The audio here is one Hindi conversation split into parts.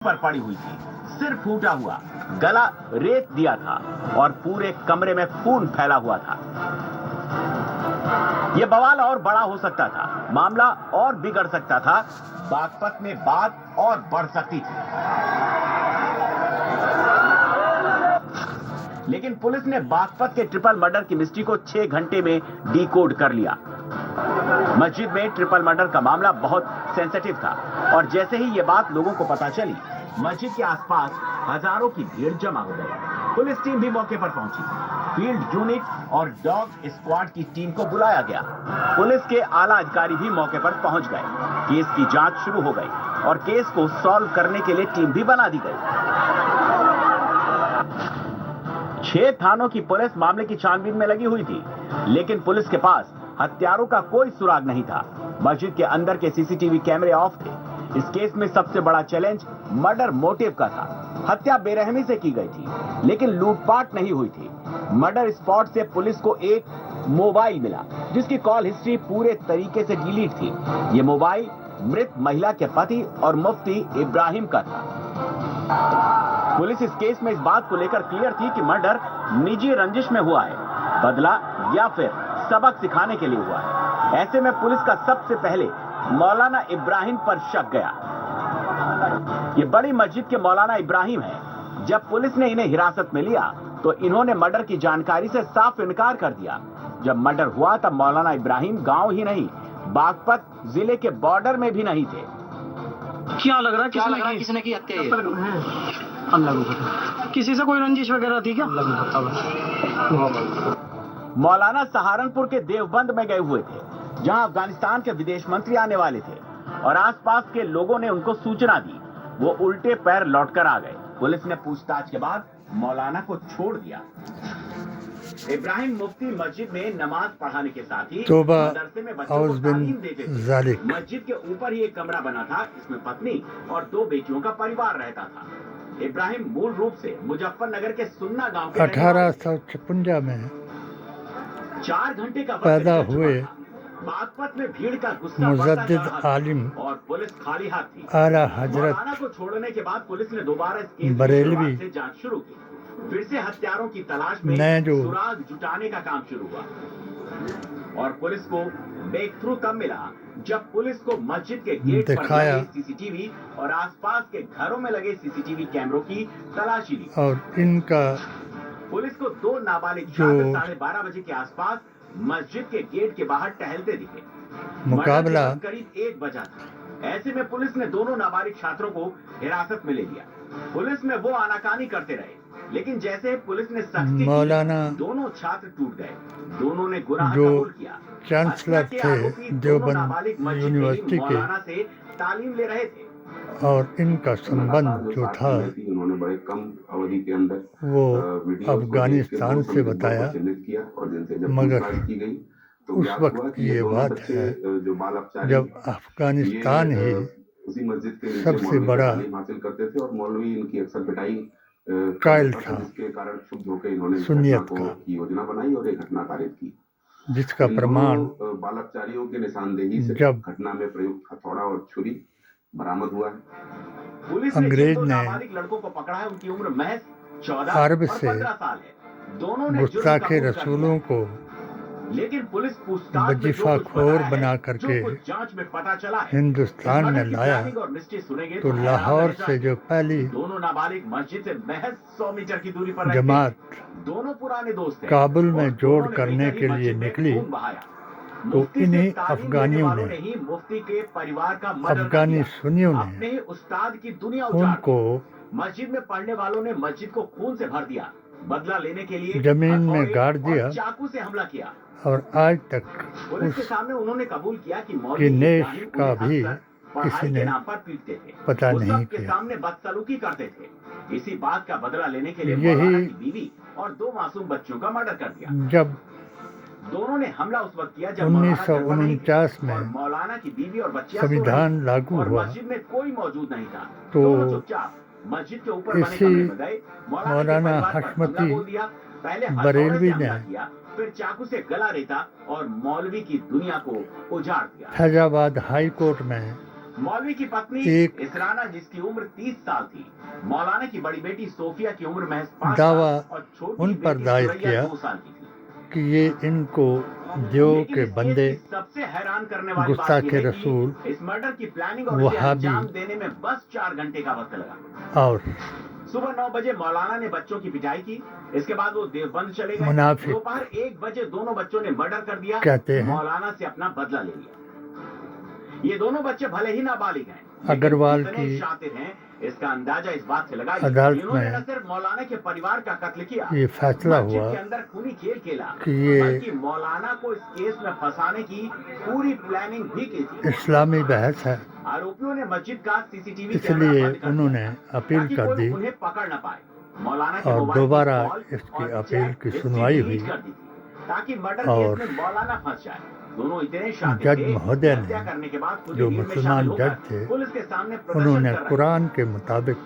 पर पड़ी हुई थी, सिर फूटा हुआ, गला रेत दिया था और पूरे कमरे में खून फैला हुआ था। यह बवाल और बड़ा हो सकता था, मामला और बिगड़ सकता था, बागपत में बात और बढ़ सकती थी। लेकिन पुलिस ने बागपत के ट्रिपल मर्डर की मिस्ट्री को 6 घंटे में डिकोड कर लिया। मस्जिद में ट्रिपल मर्डर का मामला बहुत सेंसिटिव था और जैसे ही यह बात लोगों को पता चली, मस्जिद के आसपास हजारों की भीड़ जमा हो गई। पुलिस टीम भी मौके पर पहुंची। फील्ड यूनिट और डॉग स्क्वाड की टीम को बुलाया गया। पुलिस के आला अधिकारी भी मौके पर पहुंच गए। केस की जांच शुरू हो गई और केस को सॉल्व करने के लिए टीम भी बना दी गई। 6 थानों की पुलिस मामले की छानबीन में लगी हुई थी, लेकिन पुलिस के पास हत्यारों का कोई सुराग नहीं था। मस्जिद के अंदर के सीसीटीवी कैमरे ऑफ थे। इस केस में सबसे बड़ा चैलेंज मर्डर मोटिव का था। हत्या बेरहमी से की गई थी, लेकिन लूटपाट नहीं हुई थी। मर्डर स्पॉट से पुलिस को एक मोबाइल मिला, जिसकी कॉल हिस्ट्री पूरे तरीके से डिलीट थी। ये मोबाइल मृत महिला के पति और मुफ्ती इब्राहिम का था। पुलिस इस केस में इस बात को लेकर क्लियर थी कि मर्डर निजी रंजिश में हुआ है, बदला या फिर सबक सिखाने के लिए हुआ है। ऐसे में पुलिस का सबसे पहले मौलाना इब्राहिम पर शक गया। ये बड़ी मस्जिद के मौलाना इब्राहिम है। जब पुलिस ने इन्हें हिरासत में लिया तो इन्होंने मर्डर की जानकारी से साफ इनकार कर दिया। जब मर्डर हुआ तब मौलाना इब्राहिम गांव ही नहीं, बागपत जिले के बॉर्डर में भी नहीं थे। क्या लग रहा है किसने की हत्या? अल्लाह को पता। किसी से कोई रंजिश वगैरह थी क्या? अल्लाह को पता। मौलाना सहारनपुर के देवबंद में गए हुए थे, जहां अफगानिस्तान के विदेश मंत्री आने वाले थे और आसपास के लोगों ने उनको सूचना दी। वो उल्टे पैर लौटकर आ गए। पुलिस ने पूछताछ के बाद मौलाना को छोड़ दिया। इब्राहिम मुफ्ती मस्जिद में नमाज पढ़ाने के साथ ही मदरसे में बच्चों को तालीम देते थे। मस्जिद के ऊपर ही एक कमरा बना था, इसमें पत्नी और 2 बेटियों का परिवार रहता था। इब्राहिम मूल रूप से मुजफ्फरनगर के सुन्ना गांव के 1856 में 4 घंटे का पैदा हुए बागपत में भीड़ का गुस्सा मुजद्दिद आलिम और पुलिस खाली हाथ थी। आला हजरत मौलाना को छोड़ने के बाद पुलिस ने दोबारा इस केस बरेलवी से जांच शुरू की। फिर से हत्यारों की तलाश में सुराग जुटाने का काम शुरू हुआ और पुलिस को ब्रेक थ्रू तब मिला जब पुलिस को मस्जिद के गेट पर लगे सीसीटीवी और आसपास के घरों में लगे सीसीटीवी कैमरों की तलाशी ली। और इनका पुलिस को 2 नाबालिग छात्र 12:30 बजे के आसपास मस्जिद के गेट के बाहर टहलते दिखे। मुकाबला करीब 1 बजा था। ऐसे में पुलिस ने दोनों नाबालिग छात्रों को हिरासत में ले लिया। पुलिस में वो आनाकानी करते रहे, लेकिन जैसे पुलिस ने सख्ती मौलाना की, दोनों छात्र टूट गए। दोनों ने गुनाह कबूल किया। चांसलर थे देवबंद यूनिवर्सिटी के मौलाना से तालीम ले रहे थे और इनका संबंध जो था उन्होंने बड़े कम अवधि के अंदर वो अफगानिस्तान से बताया, मगर उस वक्त ये बात है जब अफगानिस्तान ही सबसे बड़ा कायल था सुन्नियत का, योजना बनाई और एक घटना कारित की, जिसका प्रमाण बालकचारियों के निशानदेही से जब घटना में प्रयुक्त हथौड़ा और छुरी बरामद हुआ है। पुलिस अंग्रेज ने ने लड़कों को पकड़ा है। उनकी उम्र महज 14 अरब और से 15 साल है। दोनों ने गुस्ताखे रसूलों को लेकिन पुलिस पूछताछ वजीफाखोर बना करके जांच में पता चला है हिंदुस्तान में लाया तो लाहौर से जो पहली दोनों नाबालिग मस्जिद से महज 100 मीटर की दूरी पर जमात दोनों पुराने दोस्त हैं। काबुल में जोड़ करने के लिए निकली तो इन्हीं अफगानियों ने मुफ्ती के परिवार का अफगानी सुन्नियों अपने ने उस्ताद की दुनिया उनको मस्जिद में पढ़ने वालों ने मस्जिद को खून से भर दिया। बदला लेने के लिए जमीन में गाड़ दिया चाकू से हमला किया। और आज तक पुलिस के उस सामने उन्होंने कबूल किया कि दिनेश का भी किसी ने नाम पर पीटते थे, पता वो नहीं सबके किया। सामने बदसलूकी करते थे। इसी बात का बदला लेने के लिए यही मौलाना की बीवी और 2 मासूम बच्चों का मर्डर कर दिया। जब दोनों ने हमला उस वक्त किया जब 1949 में मौलाना की बीवी और बच्चियां संविधान लागू और हुआ मस्जिद में कोई मौजूद नहीं था। तो दोनों चुपचाप मस्जिद के ऊपर बने इसी कमरे में गए। मौलाना हशमती पहले बरेलवी ने फिर चाकू से गला रेता और मौलवी की दुनिया को उजाड़ दिया। फैजाबाद हाई कोर्ट में मौलवी की पत्नी एक इसराना, जिसकी उम्र 30 साल थी, मौलाना की बड़ी बेटी सोफिया की उम्र महज 5 दावा साल और छोटी उन पर बेटी दायर सुरैया किया 2 साल की थी। कि ये इनको जो लेकिन के इस केस बंदे की सबसे हैरान करने वाली बात गुस्ताखे यह है रसूल कि इस मर्डर की प्लानिंग और इसे वहाबी अंजाम देने में बस 4 घंटे का वक्त लगा। और सुबह 9 बजे मौलाना ने बच्चों की पिटाई की। इसके बाद वो देवबंद चले गए। मुनाफिक दोपहर 1 बजे दोनों बच्चों ने मर्डर कर दिया। कहते हैं। मौलाना से अपना बदला ले लिया। ये दोनों बच्चे भले ही नाबालिग हैं, लेकिन अग्रवाल कितने की शातिर हैं इसका अंदाजा इस बात से लगाइए। अदालत इन्होंने न में सिर्फ मौलाना के परिवार का कत्ल किया, ये फैसला मस्जिद हुआ के अंदर खूनी खेल खेला, कि ये बल्कि मौलाना को इस केस में फंसाने की पूरी प्लानिंग भी की थी। इस्लामी बहस है, आरोपियों ने मस्जिद का सीसीटीवी इसलिए उन्होंने अपील ताकि कर कोई दी उन्हें पकड़ न पाए। मौलाना के और मोबाइल की दोबारा कॉल इसकी और अपील चैट की हिस्ट्री सुनवाई डिलीट हुई कर दी थी, ताकि मर्डर और केस में मौलाना फंस जाए। दोनों इतने शातिर जज थे, महोदय हत्या ने, करने के बाद खुद ही जो भीड़ में मुसलमान शामिल जज होकर थे, पुलिस के सामने प्रदर्शन उन्होंने कर रहे थे। कुरान के मुताबिक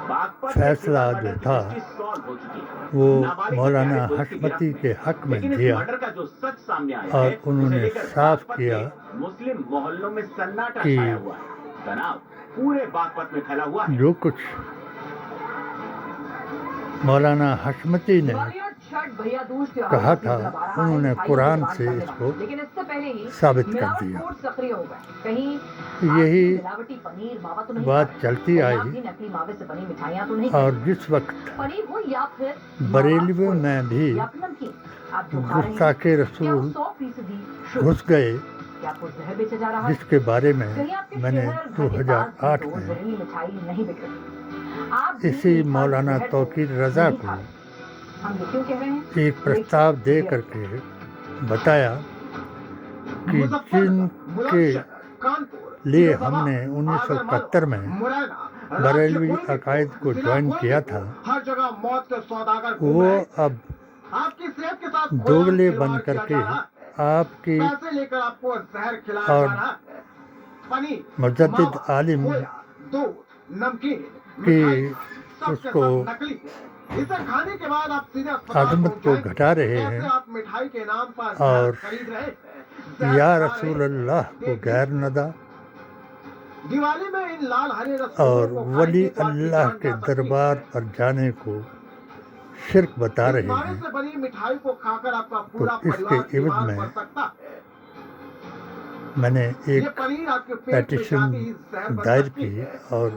बागपत में फैसला मर्डर जो की था हिस्ट्री सॉल्व हो चुकी है। वो नाबालिग मौलाना हत्यारे पुलिस की हशमती गिरफ्त के में। हक में लेकिन इस दिया मर्डर का जो सच सामने आया और है, उसे उन्होंने लेकर साफ बागपत किया के मुस्लिम मोहल्लों में सन्नाटा कि छाया हुआ है। तनाव पूरे बागपत में फैला हुआ है। जो कुछ मौलाना हशमती ने कहा था, उन्होंने कुरान से इसको साबित कर दिया। यही बात चलती आई और जिस वक्त बरेलवी में भी गुस्ताखे रसूल घुस गए, जिसके बारे में मैंने 2008 में इसी मौलाना तौकीर रजा को एक प्रस्ताव दे करके बताया कि जिनके लिए हमने 1971 में बरेलवी अकायद को ज्वाइन किया था, वो अब दोगले बन करके आपकी और मुजद्दिद आलिम की उसको आजमत को घटा रहे हैं और या रसूल अल्लाह को गैर नदा और वली अल्लाह के दरबार पर जाने को शिर्क बता रहे हैं। तो इसके इवज में मैंने एक पेटिशन दायर की और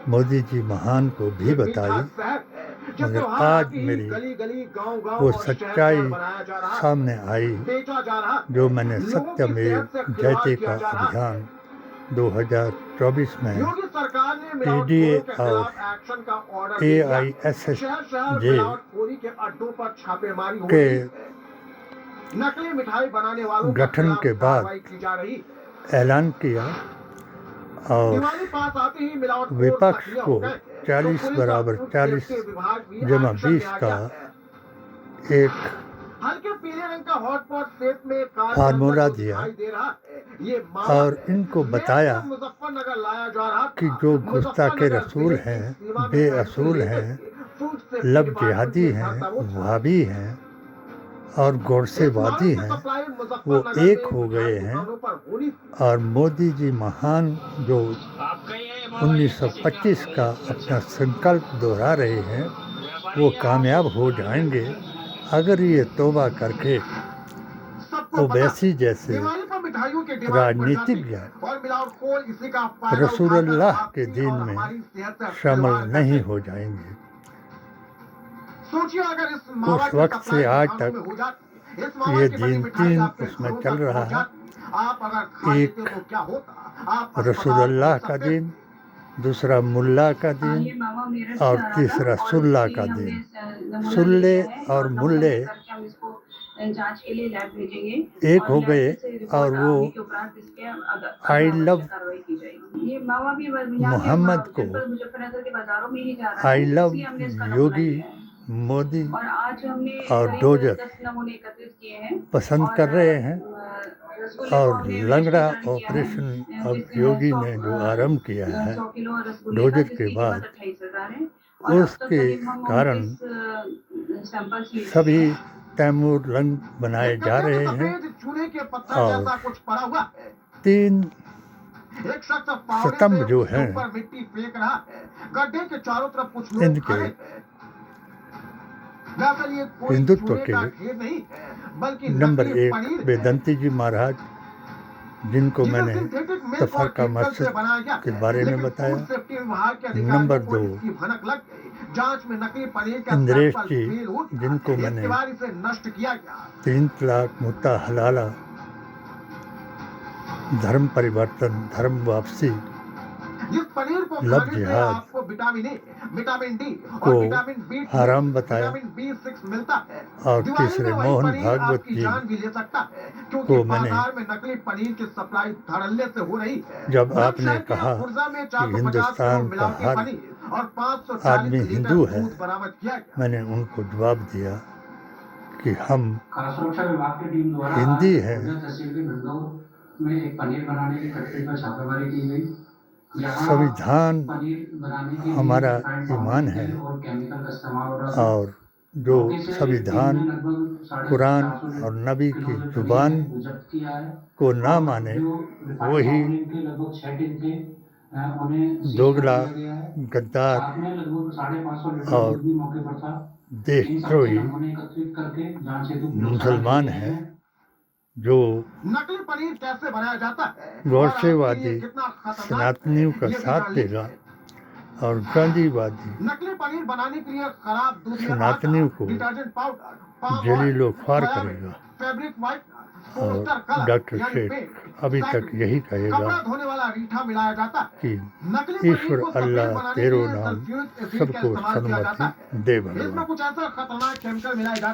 मोदी जी महान को भी बताई, मगर आज मेरी वो सच्चाई सामने आई जो मैंने सत्यमेव जयते का अभियान 2024 में पीडीए और AISSJ के गठन के बाद ऐलान किया और विपक्ष को 40 बराबर 40 जमा 20 का एक फार्मूला दिया और इनको बताया कि जो गुस्ताखे रसूल हैं, बेअसूल हैं, लब जिहादी हैं, वहाबी हैं और गोरसेवादी हैं, वो एक हो गए हैं और मोदी जी महान जो 1925 का अपना संकल्प दोहरा रहे हैं, वो कामयाब हो जाएंगे अगर ये तौबा करके ओवैसी जैसे राजनीतिज्ञ रसूलुल्लाह के दीन में शामिल नहीं हो जाएंगे। उस वक्त से आज तक ये दीन 3 उसमें चल रहा है। एक रसूलुल्लाह का दीन, दूसरा मुल्ला का दीन और तीसरा सुल्ला का दीन। सुल्ले और मुल्ले एक हो गए और वो आई लव मोहम्मद को, आई लव योगी मोदी और डोजर पसंद कर रहे हैं और लंगड़ा ऑपरेशन अब योगी ने जो आरंभ किया है डोजर के बाद, उसके कारण सभी तैमूर रंग बनाए जा रहे हैं और 3 एक शख्स फावड़े स्तंभ से जो उसके हैं, ऊपर मिट्टी फेंक रहा है। गड्ढे के चारों तरफ कुछ लोग इनके खड़े हैं। दरअसल ये कोई हिंदुत्व चूहे के का खेत नहीं है, बल्कि नंबर नकली 1 पनीर है, वेदांती जी महाराज, जिनको जिसे मैंने सिंथेटिक मिल्क और तफरका केमिकल से मस्जिद बनाया गया के है। बारे में लेकिन बताया। फूड सेफ्टी विभाग के नंबर अधिकारियों को 2 इसकी भनक लग गई। जांच में नकली पनीर का इंद्रेश सैंपल जी, फेल हो गया। जिनको इसके मैंने बाद इसे नष्ट किया गया। 3 तलाक, मुत्ता हलाला, धर्म परिवर्तन, धर्म वापसी, जिस पनीर को लव खाने से जिहाद आपको विटामिन ए, विटामिन डी को और विटामिन बी, हराम बताया। विटामिन B6 मिलता है। और दिवाली तीसरे में वही मोहन पनीर भागवत आपकी जी जान भी ले सकता है, क्योंकि को मैंने बाजार में नकली पनीर की सप्लाई धड़ल्ले से हो रही है। जब आपने बुलंदशहर के कहा खुर्जा में कि 450 हिंदुस्तान किलो का मिलावटी हर पनीर और 540 आदमी लीटर हिंदू है, दूध बरामद किया गया। मैंने उनको जवाब दिया कि हम खाद्य सुरक्षा विभाग की टीम द्वारा हिंदी हैं। तहसील के भंडोर में एक पनीर बनाने की फैक्ट्री पर छापेमारी की गई। यहाँ संविधान पनीर बनाने के लिए हमारा रिफाइंड ईमान पाम है तेल और केमिकल का इस्तेमाल हो रहा था। और जो मौके से संविधान, टीम ने लगभग 450 कुरान और नबी की किलो से जुबान पनीर जब्त किया है। को ना माने, जो रिफाइंड वही पाम तेल के लगभग 6 टिन थे, उन्हें सीज दोगला, कर दिया गया है। गद्दार साथ में लगभग 550 लीटर और दूध भी मौके पर था। इन देशद्रोही सबके नमूने एकत्रित करके जांच हेतु मुसलमान हैं, जो नकली पनीर कैसे बनाया जाता है गौरसेवादी और आपके लिए कितना खतरनाक सनातनियों का है, ये भी साथ जान लीजिए। देगा और गांधीवादी नकली पनीर बनाने के लिए खराब दूध में सनातनियों आटा, को डिटर्जेंट पाउडर, पाम जलीलो ऑयल, ख्वार सोयाबीन, करेगा। फैब्रिक व्हाइटनर, और पोस्टर कलर, डॉक्टर यानी शेख पेंट, अभी तक साइक्लिंग, यही कपड़ा कहेगा धोने वाला रीठा मिलाया जाता है। कि नकली पनीर ईश्वर को सफेद अल्लाह बनाने के तेरो लिए नाम सल्फ्यूरिक एसिड का सबको इस्तेमाल किया जाता सन्मति है। दे इसमें भगवान। कुछ ऐसा खतरनाक केमिकल मिलाए जाते हैं